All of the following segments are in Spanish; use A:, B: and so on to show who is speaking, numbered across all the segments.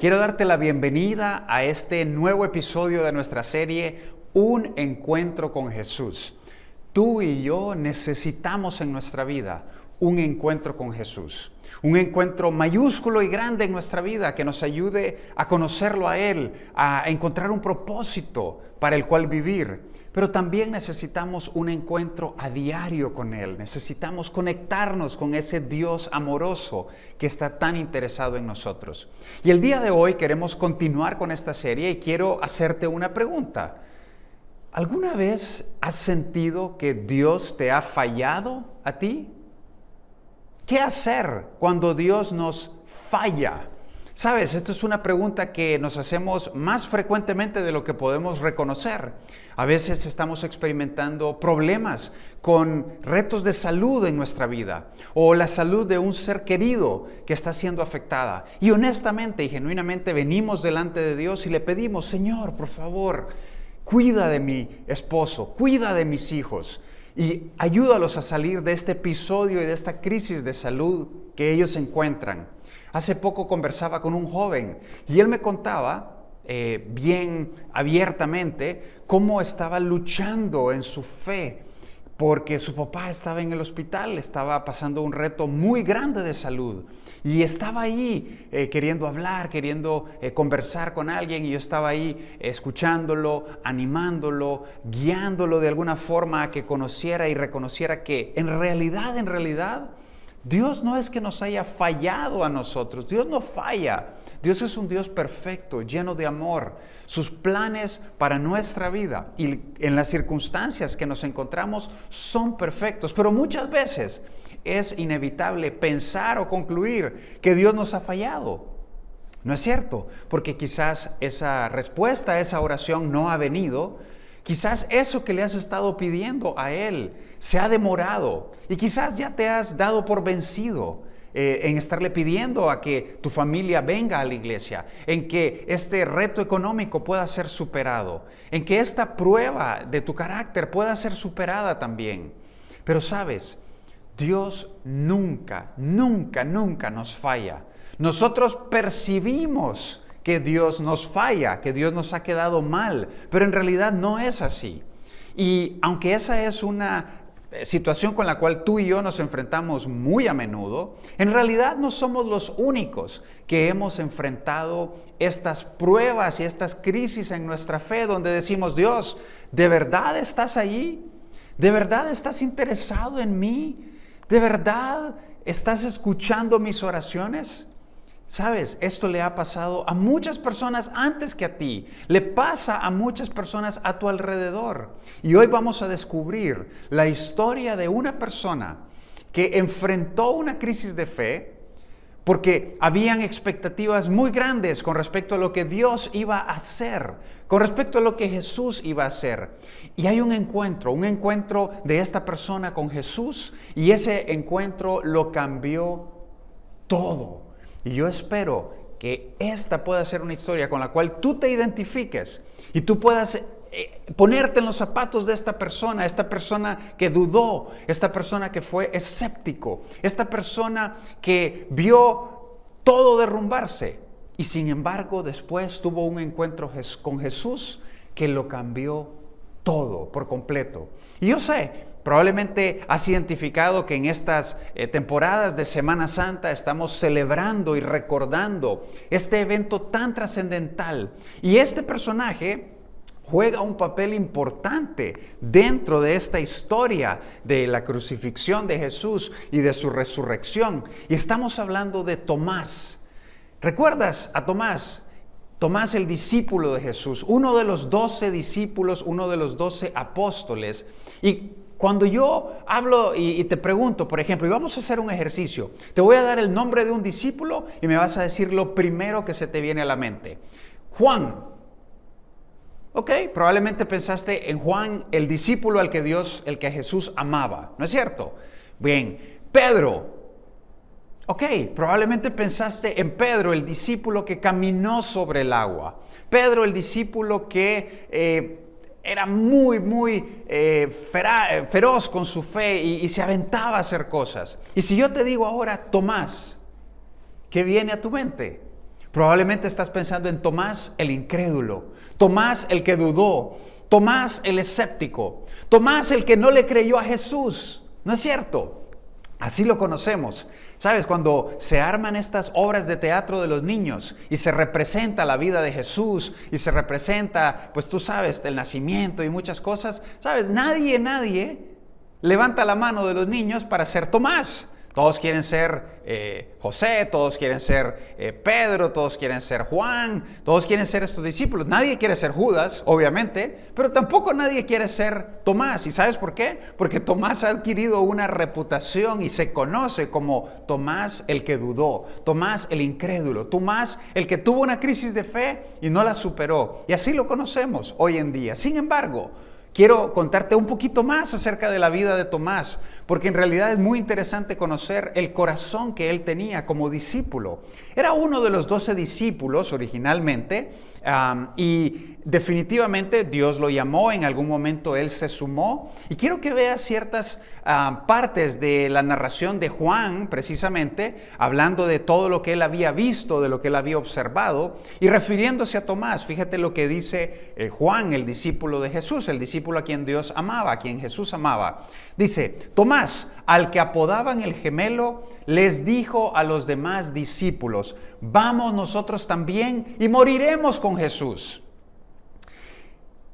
A: Quiero darte la bienvenida a este nuevo episodio de nuestra serie Un Encuentro con Jesús. Tú y yo necesitamos en nuestra vida un encuentro con Jesús. Un encuentro mayúsculo y grande en nuestra vida que nos ayude a conocerlo a Él, a encontrar un propósito para el cual vivir. Pero también necesitamos un encuentro a diario con Él. Necesitamos conectarnos con ese Dios amoroso que está tan interesado en nosotros. Y el día de hoy queremos continuar con esta serie y quiero hacerte una pregunta. ¿Alguna vez has sentido que Dios te ha fallado a ti? ¿Qué hacer cuando Dios nos falla? Sabes, esta es una pregunta que nos hacemos más frecuentemente de lo que podemos reconocer. A veces estamos experimentando problemas con retos de salud en nuestra vida o la salud de un ser querido que está siendo afectada. Y honestamente y genuinamente venimos delante de Dios y le pedimos, Señor, por favor, cuida de mi esposo, cuida de mis hijos y ayúdalos a salir de este episodio y de esta crisis de salud que ellos se encuentran. Hace poco conversaba con un joven y él me contaba bien abiertamente cómo estaba luchando en su fe porque su papá estaba en el hospital, estaba pasando un reto muy grande de salud y estaba ahí queriendo hablar, queriendo conversar con alguien y yo estaba ahí escuchándolo, animándolo, guiándolo de alguna forma a que conociera y reconociera que en realidad, Dios no es que nos haya fallado a nosotros, Dios no falla. Dios es un Dios perfecto, lleno de amor. Sus planes para nuestra vida y en las circunstancias que nos encontramos son perfectos, pero muchas veces es inevitable pensar o concluir que Dios nos ha fallado. No es cierto, porque quizás esa respuesta a esa oración no ha venido. Quizás eso que le has estado pidiendo a Él se ha demorado y quizás ya te has dado por vencido en estarle pidiendo a que tu familia venga a la iglesia, en que este reto económico pueda ser superado, en que esta prueba de tu carácter pueda ser superada también. Pero sabes, Dios nunca nos falla. Nosotros percibimos que Dios nos falla, que Dios nos ha quedado mal, pero en realidad no es así. Y aunque esa es una situación con la cual tú y yo nos enfrentamos muy a menudo, en realidad no somos los únicos que hemos enfrentado estas pruebas y estas crisis en nuestra fe donde decimos, Dios, ¿de verdad estás allí? ¿De verdad estás interesado en mí? ¿De verdad estás escuchando mis oraciones? Sabes, esto le ha pasado a muchas personas antes que a ti. Le pasa a muchas personas a tu alrededor. Y hoy vamos a descubrir la historia de una persona que enfrentó una crisis de fe porque habían expectativas muy grandes con respecto a lo que Dios iba a hacer, con respecto a lo que Jesús iba a hacer. Y hay un encuentro de esta persona con Jesús y ese encuentro lo cambió todo. Y yo espero que esta pueda ser una historia con la cual tú te identifiques y tú puedas ponerte en los zapatos de esta persona que dudó, esta persona que fue escéptico, esta persona que vio todo derrumbarse y sin embargo después tuvo un encuentro con Jesús que lo cambió todo por completo. Y yo sé, probablemente has identificado que en estas temporadas de Semana Santa estamos celebrando y recordando este evento tan trascendental. Y este personaje juega un papel importante dentro de esta historia de la crucifixión de Jesús y de su resurrección. Y estamos hablando de Tomás. ¿Recuerdas a Tomás? Tomás, el discípulo de Jesús, uno de los 12 discípulos, uno de los 12 apóstoles. Y cuando yo hablo y te pregunto, por ejemplo, y vamos a hacer un ejercicio, te voy a dar el nombre de un discípulo y me vas a decir lo primero que se te viene a la mente. Juan. Ok, probablemente pensaste en Juan, el discípulo al que Jesús amaba, ¿no es cierto? Bien, Pedro. Ok, probablemente pensaste en Pedro, el discípulo que caminó sobre el agua. Pedro, el discípulo que era muy feroz con su fe y se aventaba a hacer cosas. Y si yo te digo ahora Tomás, ¿qué viene a tu mente? Probablemente estás pensando en Tomás el incrédulo, Tomás el que dudó, Tomás el escéptico, Tomás el que no le creyó a Jesús. ¿No es cierto? Así lo conocemos. ¿Sabes? Cuando se arman estas obras de teatro de los niños y se representa la vida de Jesús y se representa, pues tú sabes, el nacimiento y muchas cosas, ¿sabes? Nadie levanta la mano de los niños para ser Tomás. Todos quieren ser José, todos quieren ser Pedro, todos quieren ser Juan, todos quieren ser estos discípulos. Nadie quiere ser Judas, obviamente, pero tampoco nadie quiere ser Tomás. ¿Y sabes por qué? Porque Tomás ha adquirido una reputación y se conoce como Tomás el que dudó, Tomás el incrédulo, Tomás el que tuvo una crisis de fe y no la superó. Y así lo conocemos hoy en día. Sin embargo, quiero contarte un poquito más acerca de la vida de Tomás, porque en realidad es muy interesante conocer el corazón que él tenía como discípulo. Era uno de los 12 discípulos originalmente, y definitivamente Dios lo llamó, en algún momento él se sumó. Y quiero que veas ciertas partes de la narración de Juan, precisamente, hablando de todo lo que él había visto, de lo que él había observado, y refiriéndose a Tomás. Fíjate lo que dice Juan, el discípulo de Jesús, el discípulo a quien Dios amaba, a quien Jesús amaba. Dice, Tomás, al que apodaban el gemelo, les dijo a los demás discípulos, vamos nosotros también y moriremos con Jesús.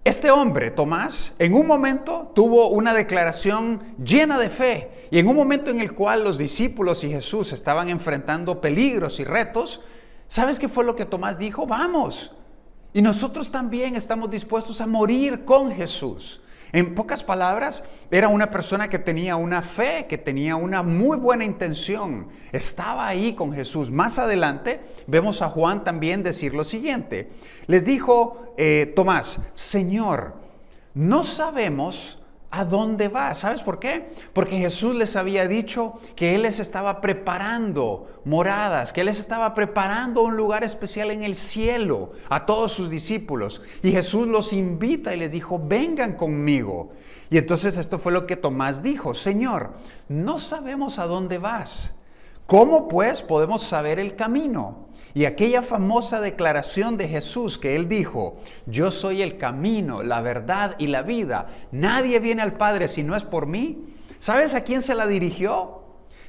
A: Este hombre, Tomás, en un momento tuvo una declaración llena de fe, y en un momento en el cual los discípulos y Jesús estaban enfrentando peligros y retos, ¿sabes qué fue lo que Tomás dijo? Vamos. Y nosotros también estamos dispuestos a morir con Jesús. En pocas palabras, era una persona que tenía una fe, que tenía una muy buena intención. Estaba ahí con Jesús. Más adelante vemos a Juan también decir lo siguiente. Les dijo Tomás, Señor, no sabemos ¿a dónde va? ¿Sabes por qué? Porque Jesús les había dicho que Él les estaba preparando moradas, que Él les estaba preparando un lugar especial en el cielo a todos sus discípulos. Y Jesús los invita y les dijo, vengan conmigo. Y entonces esto fue lo que Tomás dijo, Señor, no sabemos a dónde vas. ¿Cómo pues podemos saber el camino? Y aquella famosa declaración de Jesús que Él dijo, yo soy el camino, la verdad y la vida. Nadie viene al Padre si no es por mí. ¿Sabes a quién se la dirigió?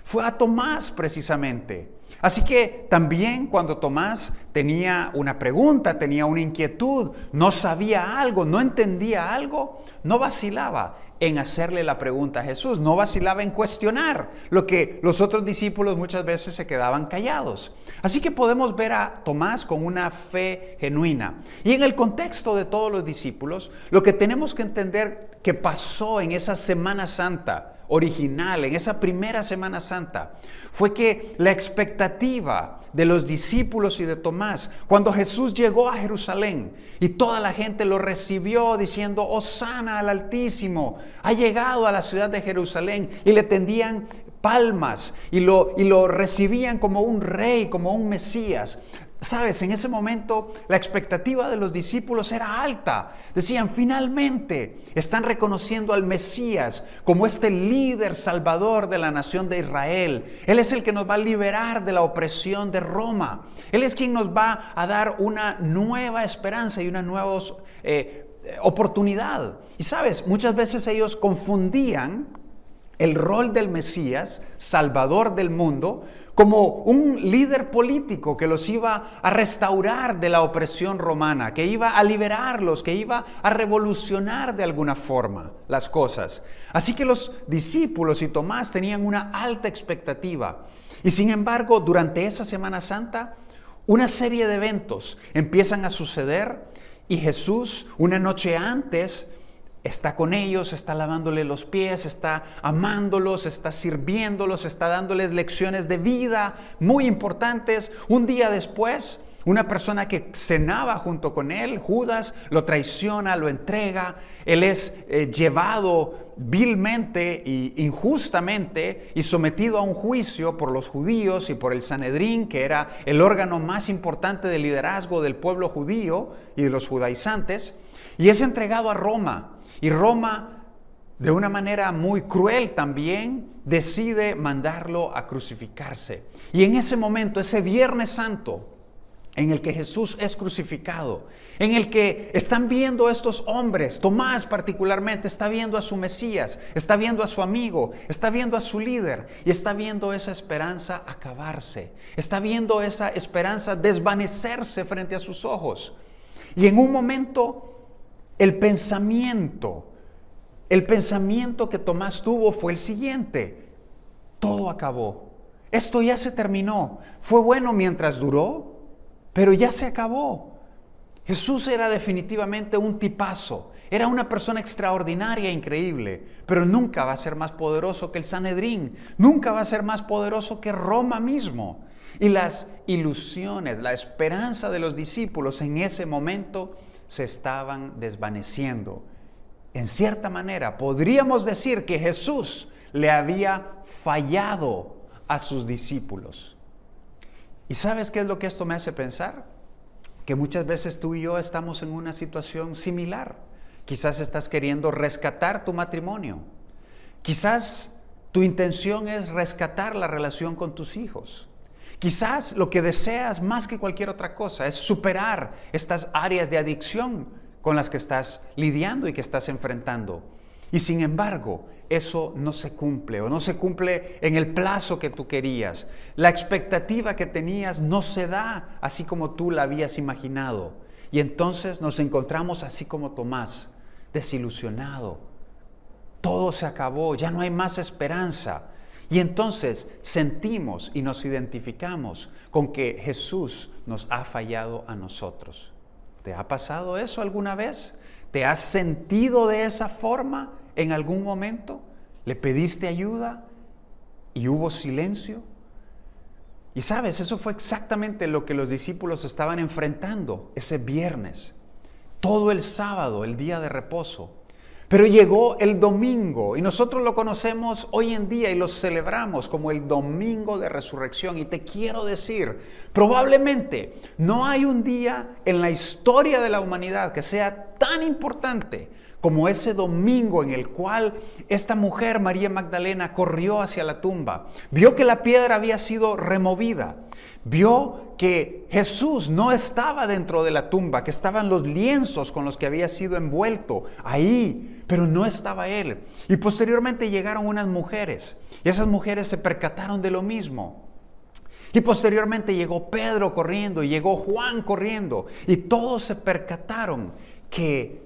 A: Fue a Tomás precisamente. Así que también cuando Tomás tenía una pregunta, tenía una inquietud, no sabía algo, no entendía algo, no vacilaba en hacerle la pregunta a Jesús, no vacilaba en cuestionar lo que los otros discípulos muchas veces se quedaban callados. Así que podemos ver a Tomás con una fe genuina. Y en el contexto de todos los discípulos, lo que tenemos que entender que pasó en esa Semana Santa original, en esa primera Semana Santa, fue que la expectativa de los discípulos y de Tomás, cuando Jesús llegó a Jerusalén y toda la gente lo recibió diciendo, Hosana al Altísimo, ha llegado a la ciudad de Jerusalén, y le tendían palmas y lo recibían como un rey, como un Mesías. Sabes, en ese momento la expectativa de los discípulos era alta. Decían, finalmente están reconociendo al Mesías como este líder salvador de la nación de Israel. Él es el que nos va a liberar de la opresión de Roma. Él es quien nos va a dar una nueva esperanza y una nueva oportunidad. Y sabes, muchas veces ellos confundían el rol del Mesías, salvador del mundo, como un líder político que los iba a restaurar de la opresión romana, que iba a liberarlos, que iba a revolucionar de alguna forma las cosas. Así que los discípulos y Tomás tenían una alta expectativa. Y sin embargo, durante esa Semana Santa, una serie de eventos empiezan a suceder y Jesús, una noche antes, está con ellos, está lavándole los pies, está amándolos, está sirviéndolos, está dándoles lecciones de vida muy importantes. Un día después, una persona que cenaba junto con él, Judas, lo traiciona, lo entrega. Él es llevado vilmente e injustamente y sometido a un juicio por los judíos y por el Sanedrín, que era el órgano más importante de liderazgo del pueblo judío y de los judaizantes, y es entregado a Roma. Y Roma, de una manera muy cruel también, decide mandarlo a crucificarse. Y en ese momento, ese Viernes Santo, en el que Jesús es crucificado, en el que están viendo estos hombres, Tomás particularmente, está viendo a su Mesías, está viendo a su amigo, está viendo a su líder y está viendo esa esperanza acabarse, está viendo esa esperanza desvanecerse frente a sus ojos. Y en un momento el pensamiento que Tomás tuvo fue el siguiente: todo acabó, esto ya se terminó, fue bueno mientras duró, pero ya se acabó. Jesús era definitivamente un tipazo, era una persona extraordinaria e increíble, pero nunca va a ser más poderoso que el Sanedrín, nunca va a ser más poderoso que Roma mismo. Y las ilusiones, la esperanza de los discípulos en ese momento se estaban desvaneciendo. En cierta manera, podríamos decir que Jesús le había fallado a sus discípulos. ¿Y sabes qué es lo que esto me hace pensar? Que muchas veces tú y yo estamos en una situación similar. Quizás estás queriendo rescatar tu matrimonio. Quizás tu intención es rescatar la relación con tus hijos. Quizás lo que deseas más que cualquier otra cosa es superar estas áreas de adicción con las que estás lidiando y que estás enfrentando. Y sin embargo, eso no se cumple o no se cumple en el plazo que tú querías. La expectativa que tenías no se da así como tú la habías imaginado. Y entonces nos encontramos así como Tomás, desilusionado. Todo se acabó, ya no hay más esperanza. Y entonces sentimos y nos identificamos con que Jesús nos ha fallado a nosotros. ¿Te ha pasado eso alguna vez? ¿Te has sentido de esa forma en algún momento? ¿Le pediste ayuda y hubo silencio? Y sabes, eso fue exactamente lo que los discípulos estaban enfrentando ese viernes, todo el sábado, el día de reposo. Pero llegó el domingo y nosotros lo conocemos hoy en día y lo celebramos como el domingo de resurrección. Y te quiero decir, probablemente no hay un día en la historia de la humanidad que sea tan importante como ese domingo en el cual esta mujer, María Magdalena, corrió hacia la tumba, vio que la piedra había sido removida, vio que Jesús no estaba dentro de la tumba, que estaban los lienzos con los que había sido envuelto ahí, pero no estaba Él. Y posteriormente llegaron unas mujeres, y esas mujeres se percataron de lo mismo. Y posteriormente llegó Pedro corriendo, y llegó Juan corriendo, y todos se percataron que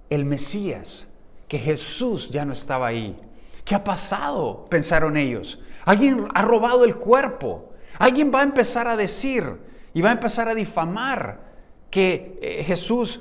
A: el Mesías, que Jesús ya no estaba ahí. ¿Qué ha pasado?, pensaron ellos. Alguien ha robado el cuerpo. Alguien va a empezar a decir y va a empezar a difamar que Jesús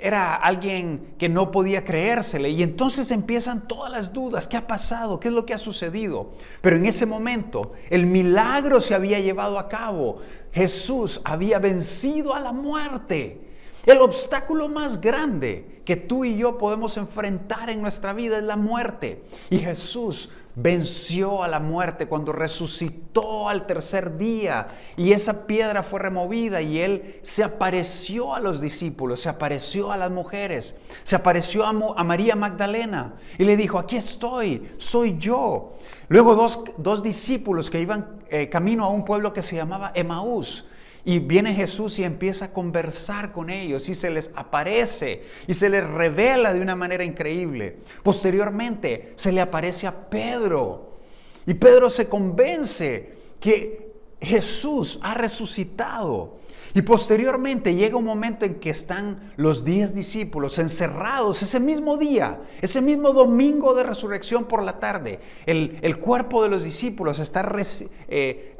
A: era alguien que no podía creérsele. Y entonces empiezan todas las dudas. ¿Qué ha pasado? ¿Qué es lo que ha sucedido? Pero en ese momento el milagro se había llevado a cabo. Jesús había vencido a la muerte. El obstáculo más grande que tú y yo podemos enfrentar en nuestra vida es la muerte. Y Jesús venció a la muerte cuando resucitó al tercer día. Y esa piedra fue removida y Él se apareció a los discípulos, se apareció a las mujeres, se apareció a María Magdalena y le dijo: aquí estoy, soy yo. Luego dos discípulos que iban camino a un pueblo que se llamaba Emaús. Y viene Jesús y empieza a conversar con ellos y se les aparece y se les revela de una manera increíble. Posteriormente se le aparece a Pedro y Pedro se convence que Jesús ha resucitado. Y posteriormente llega un momento en que están los 10 discípulos encerrados ese mismo día, ese mismo domingo de resurrección por la tarde. El cuerpo de los discípulos está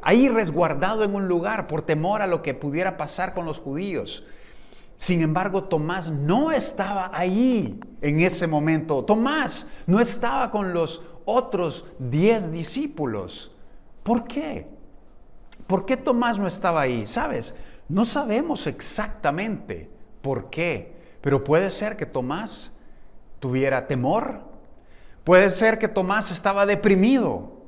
A: ahí resguardado en un lugar por temor a lo que pudiera pasar con los judíos. Sin embargo, Tomás no estaba ahí en ese momento. Tomás no estaba con los otros 10 discípulos. ¿Por qué? ¿Por qué Tomás no estaba ahí? ¿Sabes? No sabemos exactamente por qué, pero puede ser que Tomás tuviera temor, puede ser que Tomás estaba deprimido,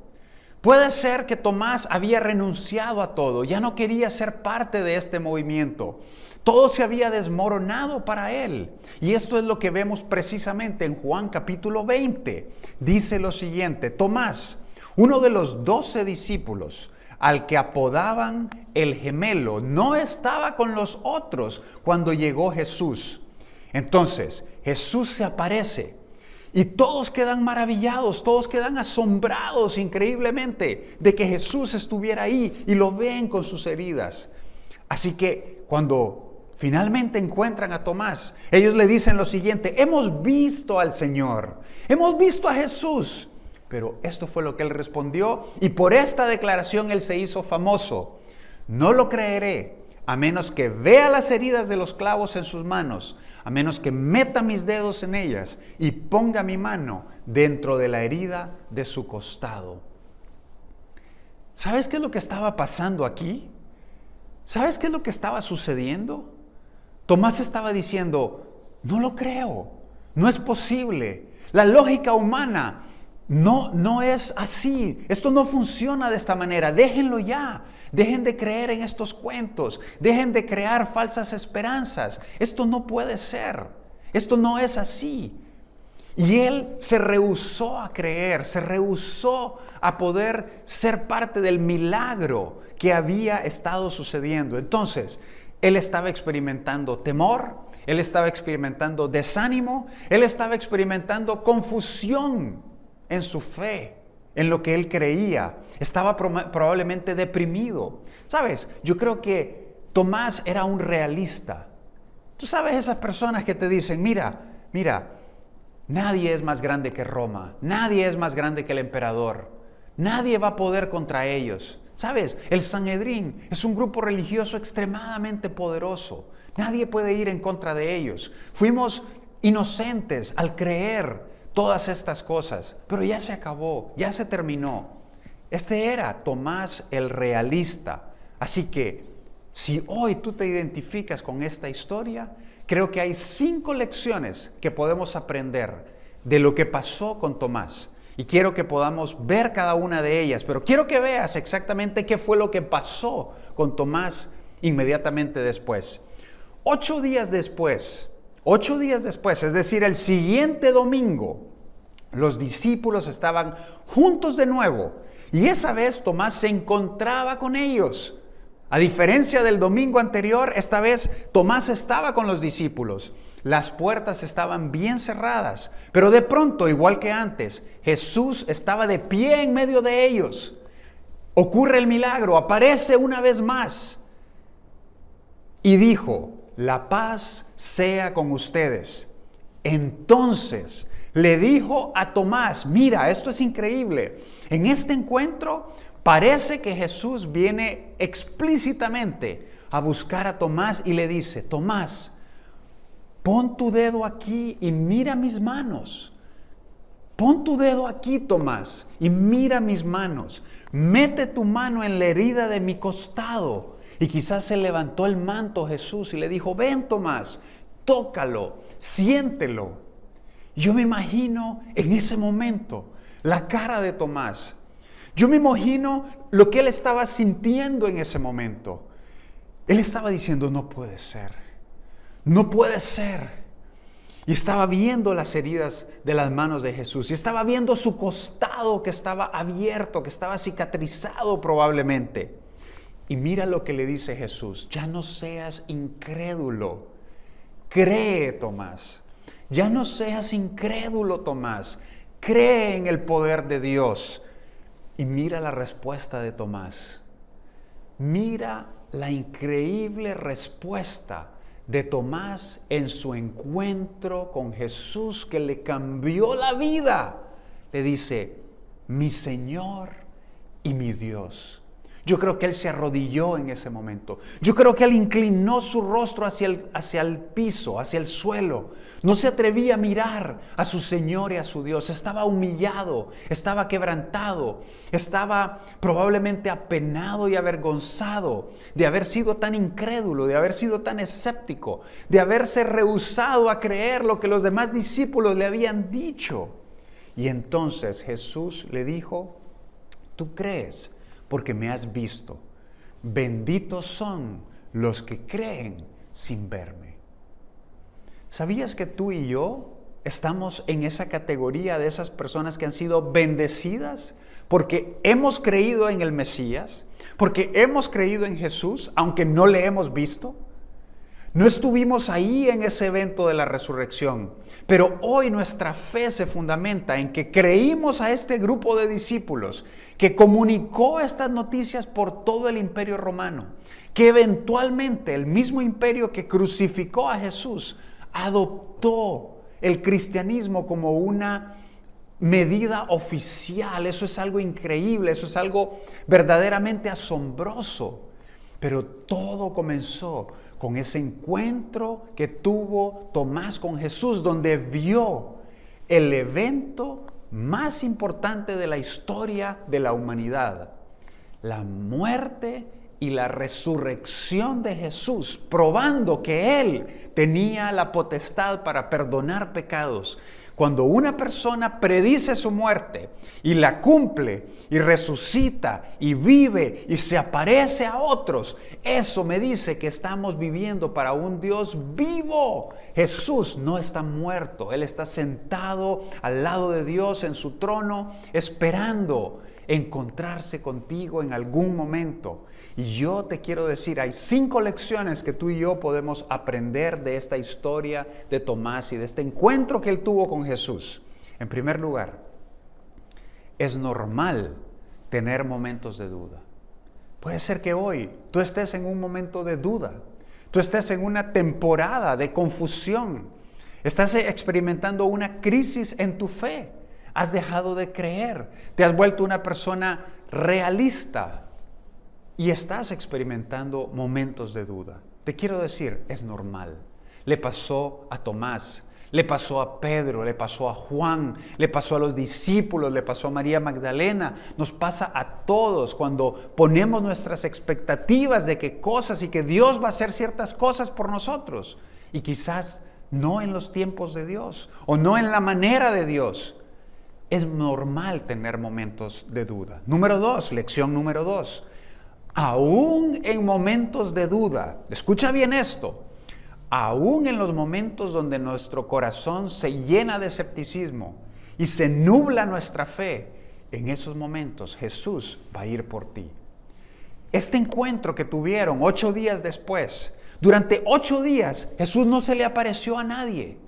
A: puede ser que Tomás había renunciado a todo, ya no quería ser parte de este movimiento, todo se había desmoronado para él. Y esto es lo que vemos precisamente en Juan capítulo 20. Dice lo siguiente: Tomás, uno de los 12 discípulos, al que apodaban el gemelo, no estaba con los otros cuando llegó Jesús. Entonces, Jesús se aparece y todos quedan maravillados, todos quedan asombrados increíblemente de que Jesús estuviera ahí y lo ven con sus heridas. Así que cuando finalmente encuentran a Tomás, ellos le dicen lo siguiente: hemos visto al Señor, hemos visto a Jesús. Pero esto fue lo que él respondió, y por esta declaración él se hizo famoso: no lo creeré a menos que vea las heridas de los clavos en sus manos, a menos que meta mis dedos en ellas y ponga mi mano dentro de la herida de su costado. ¿Sabes qué es lo que estaba pasando aquí? ¿Sabes qué es lo que estaba sucediendo? Tomás estaba diciendo: no lo creo, no es posible. La lógica humana no es así. Esto no funciona de esta manera. Déjenlo ya. Dejen de creer en estos cuentos. Dejen de crear falsas esperanzas. Esto no puede ser. Esto no es así. Y él se rehusó a creer, se rehusó a poder ser parte del milagro que había estado sucediendo. Entonces, él estaba experimentando temor, él estaba experimentando desánimo, él estaba experimentando confusión en su fe, en lo que él creía. Estaba probablemente deprimido. ¿Sabes? Yo creo que Tomás era un realista. Tú sabes, esas personas que te dicen: mira, nadie es más grande que Roma, nadie es más grande que el emperador, nadie va a poder contra ellos. ¿Sabes? El Sanedrín es un grupo religioso extremadamente poderoso, nadie puede ir en contra de ellos. Fuimos inocentes al creer todas estas cosas, pero ya se acabó, ya se terminó. Este era Tomás el realista. Así que si hoy tú te identificas con esta historia, creo que hay 5 lecciones que podemos aprender de lo que pasó con Tomás. Y quiero que podamos ver cada una de ellas, pero quiero que veas exactamente qué fue lo que pasó con Tomás inmediatamente después. 8 días después, es decir, el siguiente domingo, los discípulos estaban juntos de nuevo. Y esa vez Tomás se encontraba con ellos. A diferencia del domingo anterior, esta vez Tomás estaba con los discípulos. Las puertas estaban bien cerradas, pero de pronto, igual que antes, Jesús estaba de pie en medio de ellos. Ocurre el milagro, aparece una vez más y dijo: la paz sea con ustedes. Entonces le dijo a Tomás: mira, esto es increíble. En este encuentro parece que Jesús viene explícitamente a buscar a Tomás y le dice: Tomás, pon tu dedo aquí y mira mis manos. Pon tu dedo aquí, Tomás, y mira mis manos. Mete tu mano en la herida de mi costado. Y quizás se levantó el manto Jesús y le dijo: ven, Tomás, tócalo, siéntelo. Yo me imagino en ese momento la cara de Tomás. Yo me imagino lo que él estaba sintiendo en ese momento. Él estaba diciendo: no puede ser, no puede ser. Y estaba viendo las heridas de las manos de Jesús. Y estaba viendo su costado que estaba abierto, que estaba cicatrizado probablemente. Y mira lo que le dice Jesús: ya no seas incrédulo, cree, Tomás. Ya no seas incrédulo, Tomás, cree en el poder de Dios. Y mira la respuesta de Tomás. Mira la increíble respuesta de Tomás en su encuentro con Jesús, que le cambió la vida. Le dice: mi Señor y mi Dios. Yo creo que él se arrodilló en ese momento. Yo creo que él inclinó su rostro hacia el piso, hacia el suelo. No se atrevía a mirar a su Señor y a su Dios. Estaba humillado, estaba quebrantado, estaba probablemente apenado y avergonzado de haber sido tan incrédulo, de haber sido tan escéptico, de haberse rehusado a creer lo que los demás discípulos le habían dicho. Y entonces Jesús le dijo: tú crees porque me has visto. Benditos son los que creen sin verme. ¿Sabías que tú y yo estamos en esa categoría de esas personas que han sido bendecidas porque hemos creído en el Mesías, Porque hemos creído en Jesús, aunque no le hemos visto. No estuvimos ahí en ese evento de la resurrección, pero hoy nuestra fe se fundamenta en que creímos a este grupo de discípulos que comunicó estas noticias por todo el imperio romano, que eventualmente el mismo imperio que crucificó a Jesús adoptó el cristianismo como una medida oficial. Eso es algo increíble, eso es algo verdaderamente asombroso. Pero todo comenzó con ese encuentro que tuvo Tomás con Jesús, donde vio el evento más importante de la historia de la humanidad, la muerte y la resurrección de Jesús, probando que Él tenía la potestad para perdonar pecados. Cuando una persona predice su muerte y la cumple y resucita y vive y se aparece a otros, eso me dice que estamos viviendo para un Dios vivo. Jesús no está muerto, Él está sentado al lado de Dios en su trono, esperando encontrarse contigo en algún momento. Y yo te quiero decir, hay 5 lecciones que tú y yo podemos aprender de esta historia de Tomás y de este encuentro que él tuvo con Jesús. En primer lugar, es normal tener momentos de duda. Puede ser que hoy tú estés en un momento de duda, tú estés en una temporada de confusión, estás experimentando una crisis en tu fe, has dejado de creer, te has vuelto una persona realista, y estás experimentando momentos de duda. Te quiero decir, es normal. Le pasó a Tomás, le pasó a Pedro, le pasó a Juan, le pasó a los discípulos, le pasó a María Magdalena. Nos pasa a todos cuando ponemos nuestras expectativas de que cosas y que Dios va a hacer ciertas cosas por nosotros. Y quizás no en los tiempos de Dios o no en la manera de Dios. Es normal tener momentos de duda. Lección número 2. Aún en momentos de duda, escucha bien esto, aún en los momentos donde nuestro corazón se llena de escepticismo y se nubla nuestra fe, en esos momentos Jesús va a ir por ti. Este encuentro que tuvieron 8 días después, durante 8 días Jesús no se le apareció a nadie,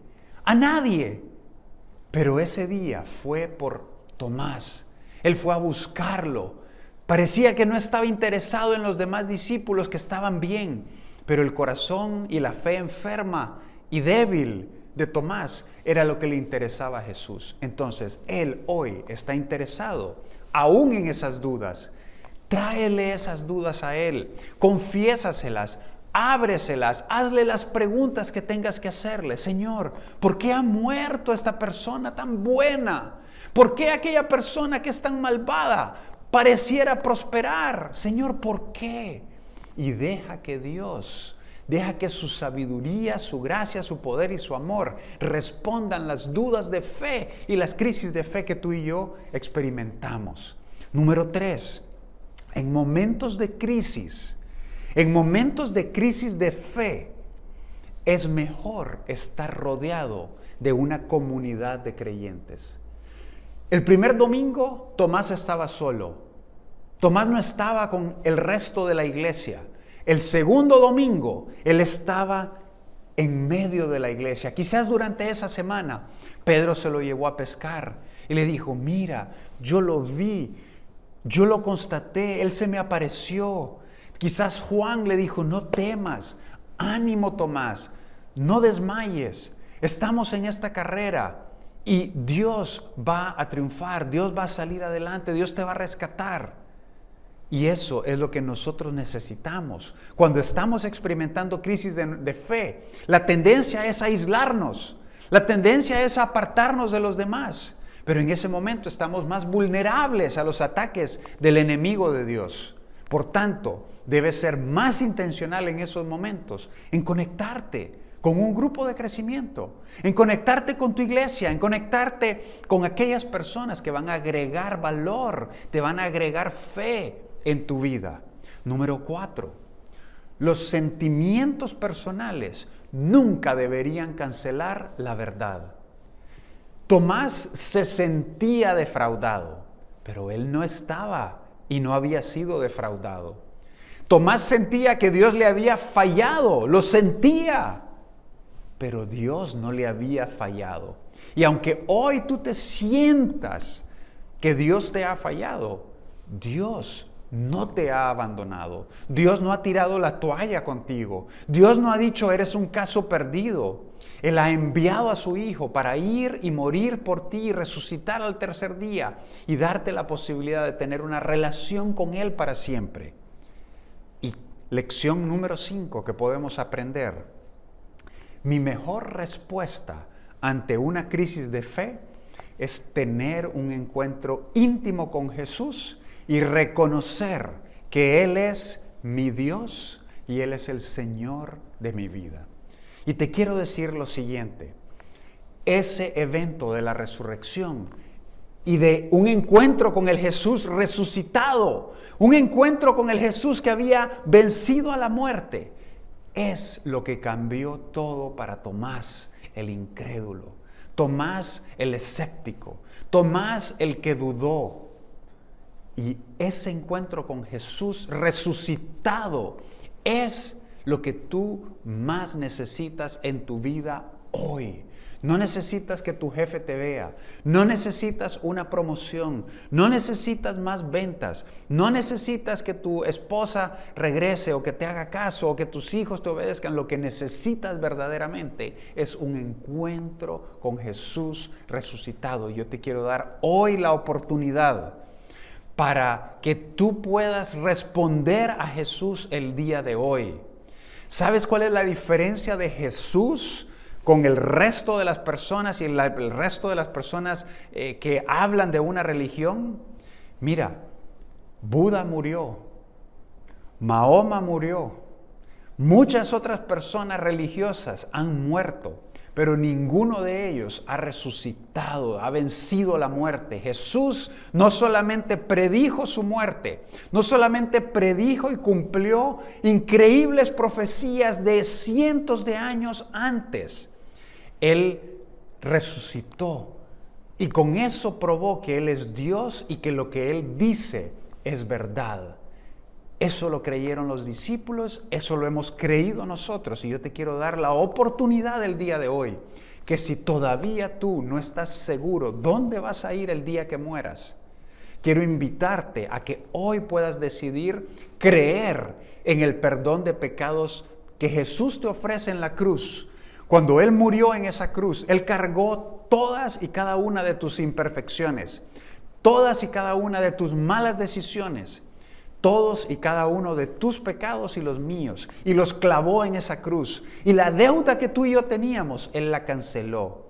A: pero ese día fue por Tomás, él fue a buscarlo. Parecía que no estaba interesado en los demás discípulos que estaban bien, pero el corazón y la fe enferma y débil de Tomás era lo que le interesaba a Jesús. Entonces, él hoy está interesado, aún en esas dudas. Tráele esas dudas a él, confiésaselas, ábreselas, hazle las preguntas que tengas que hacerle. Señor, ¿por qué ha muerto esta persona tan buena? ¿Por qué aquella persona que es tan malvada pareciera prosperar? Señor, ¿por qué? Y deja que Dios, deja que su sabiduría, su gracia, su poder y su amor respondan las dudas de fe y las crisis de fe que tú y yo experimentamos. Número 3, en momentos de crisis de fe, es mejor estar rodeado de una comunidad de creyentes. El primer domingo, Tomás estaba solo. Tomás no estaba con el resto de la iglesia. El segundo domingo, él estaba en medio de la iglesia. Quizás durante esa semana, Pedro se lo llevó a pescar y le dijo, mira, yo lo vi, yo lo constaté, él se me apareció. Quizás Juan le dijo, no temas, ánimo Tomás, no desmayes, estamos en esta carrera. Y Dios va a triunfar, Dios va a salir adelante, Dios te va a rescatar. Y eso es lo que nosotros necesitamos. Cuando estamos experimentando crisis de fe, la tendencia es a aislarnos, la tendencia es a apartarnos de los demás. Pero en ese momento estamos más vulnerables a los ataques del enemigo de Dios. Por tanto, debes ser más intencional en esos momentos, en conectarte con un grupo de crecimiento, en conectarte con tu iglesia, en conectarte con aquellas personas que van a agregar valor, te van a agregar fe en tu vida. Número 4, los sentimientos personales nunca deberían cancelar la verdad. Tomás se sentía defraudado, pero él no estaba y no había sido defraudado. Tomás sentía que Dios le había fallado, lo sentía, pero Dios no le había fallado. Y aunque hoy tú te sientas que Dios te ha fallado, Dios no te ha abandonado. Dios no ha tirado la toalla contigo. Dios no ha dicho eres un caso perdido. Él ha enviado a su Hijo para ir y morir por ti y resucitar al tercer día y darte la posibilidad de tener una relación con Él para siempre. Y lección número 5 que podemos aprender. Mi mejor respuesta ante una crisis de fe es tener un encuentro íntimo con Jesús y reconocer que Él es mi Dios y Él es el Señor de mi vida. Y te quiero decir lo siguiente, ese evento de la resurrección y de un encuentro con el Jesús resucitado, un encuentro con el Jesús que había vencido a la muerte, es lo que cambió todo para Tomás, el incrédulo, Tomás, el escéptico, Tomás, el que dudó. Y ese encuentro con Jesús resucitado es lo que tú más necesitas en tu vida hoy. No necesitas que tu jefe te vea, no necesitas una promoción, no necesitas más ventas, no necesitas que tu esposa regrese o que te haga caso o que tus hijos te obedezcan. Lo que necesitas verdaderamente es un encuentro con Jesús resucitado. Yo te quiero dar hoy la oportunidad para que tú puedas responder a Jesús el día de hoy. ¿Sabes cuál es la diferencia de Jesús con el resto de las personas y el resto de las personas que hablan de una religión? Mira, Buda murió, Mahoma murió, muchas otras personas religiosas han muerto, pero ninguno de ellos ha resucitado, ha vencido la muerte. Jesús no solamente predijo su muerte, no solamente predijo y cumplió increíbles profecías de cientos de años antes. Él resucitó y con eso probó que Él es Dios y que lo que Él dice es verdad. Eso lo creyeron los discípulos, eso lo hemos creído nosotros y yo te quiero dar la oportunidad el día de hoy, que si todavía tú no estás seguro dónde vas a ir el día que mueras, quiero invitarte a que hoy puedas decidir creer en el perdón de pecados que Jesús te ofrece en la cruz. Cuando Él murió en esa cruz, Él cargó todas y cada una de tus imperfecciones, todas y cada una de tus malas decisiones, todos y cada uno de tus pecados y los míos, y los clavó en esa cruz. Y la deuda que tú y yo teníamos, Él la canceló.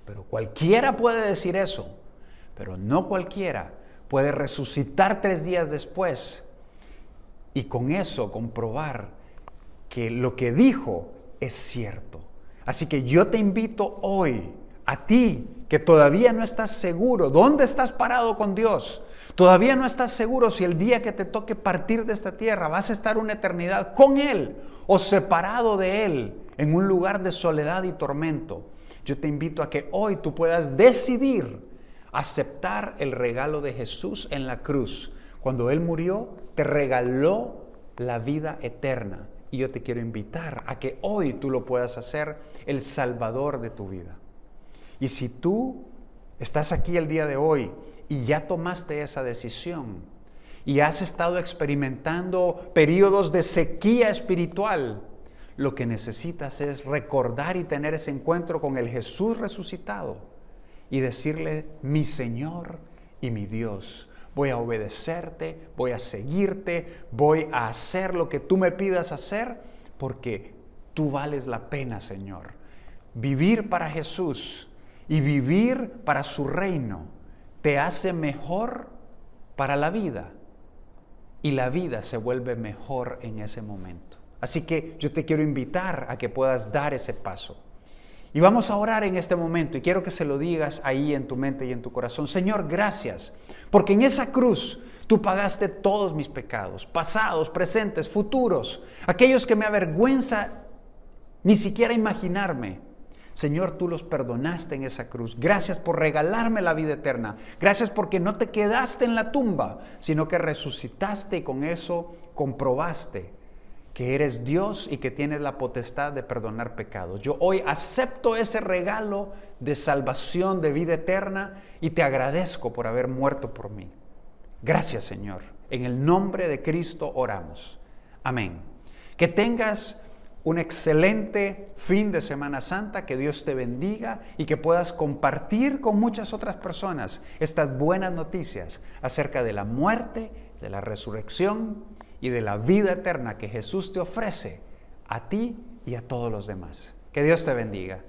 A: Pero cualquiera puede decir eso, pero no cualquiera puede resucitar 3 días después y con eso comprobar que lo que dijo es cierto. Así que yo te invito hoy, a ti que todavía no estás seguro dónde estás parado con Dios, todavía no estás seguro si el día que te toque partir de esta tierra vas a estar una eternidad con Él o separado de Él en un lugar de soledad y tormento. Yo te invito a que hoy tú puedas decidir aceptar el regalo de Jesús en la cruz. Cuando Él murió, te regaló la vida eterna. Y yo te quiero invitar a que hoy tú lo puedas hacer el Salvador de tu vida. Y si tú estás aquí el día de hoy y ya tomaste esa decisión y has estado experimentando periodos de sequía espiritual, lo que necesitas es recordar y tener ese encuentro con el Jesús resucitado y decirle: mi Señor y mi Dios, voy a obedecerte, voy a seguirte, voy a hacer lo que tú me pidas hacer, porque tú vales la pena, Señor. Vivir para Jesús y vivir para su reino te hace mejor para la vida, y la vida se vuelve mejor en ese momento. Así que yo te quiero invitar a que puedas dar ese paso. Y vamos a orar en este momento y quiero que se lo digas ahí en tu mente y en tu corazón. Señor, gracias, porque en esa cruz tú pagaste todos mis pecados, pasados, presentes, futuros, aquellos que me avergüenza ni siquiera imaginarme. Señor, tú los perdonaste en esa cruz. Gracias por regalarme la vida eterna. Gracias porque no te quedaste en la tumba, sino que resucitaste y con eso comprobaste que eres Dios y que tienes la potestad de perdonar pecados. Yo hoy acepto ese regalo de salvación, de vida eterna, y te agradezco por haber muerto por mí. Gracias, Señor. En el nombre de Cristo oramos. Amén. Que tengas un excelente fin de Semana Santa, que Dios te bendiga y que puedas compartir con muchas otras personas estas buenas noticias acerca de la muerte, de la resurrección y de la vida eterna que Jesús te ofrece a ti y a todos los demás. Que Dios te bendiga.